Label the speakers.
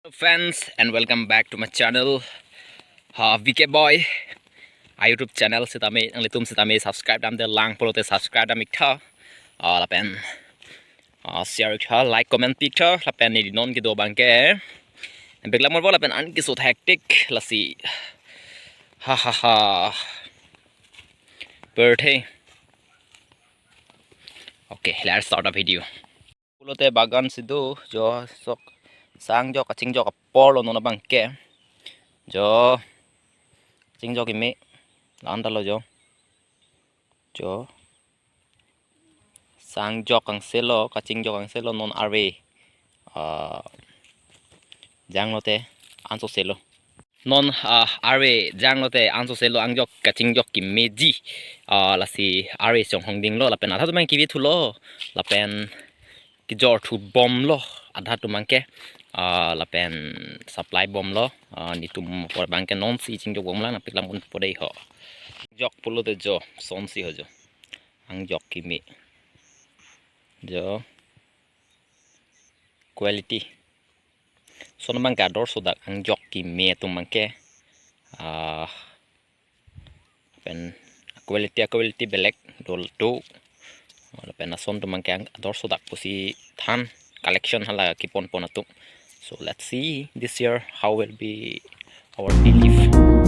Speaker 1: Hello friends and welcome back to my channel VK Boy YouTube channel si tami ang litum si tami subscribe dam de lang polo te subscribe dam ikta la pen share ikta like comment picture la pen ni non ki do bangke and begla mor la pen an ki so hectic la si ha birthday. Okay, let's start the video. Polo te bagan sidu jo sok sang jo kaching jo kapolo no na bangke jo ching jo ki me lan ta lo jo sang jok ang selo kaching jok ang selo non arwe jang lote anso selo non arwe jang lote anso selo ang jok kaching jok ki meji la si arwe song hong ding lo la pen atha tu mang ki vi thu lo la pen ki jor thu bom lo adha tu mang ke la pen supply bom lo ni tum por bang ke non si ching jok bom la na piklam pun podei ho jok pulo de jo son si ho jo ang jok ki me jo quality so naman gador so dak ang jok ki me tum mangke pen quality belek dol do pen ason tum mangke ang ador so dak pusi than collection hala ki pon atum. So let's see this year how will be our belief.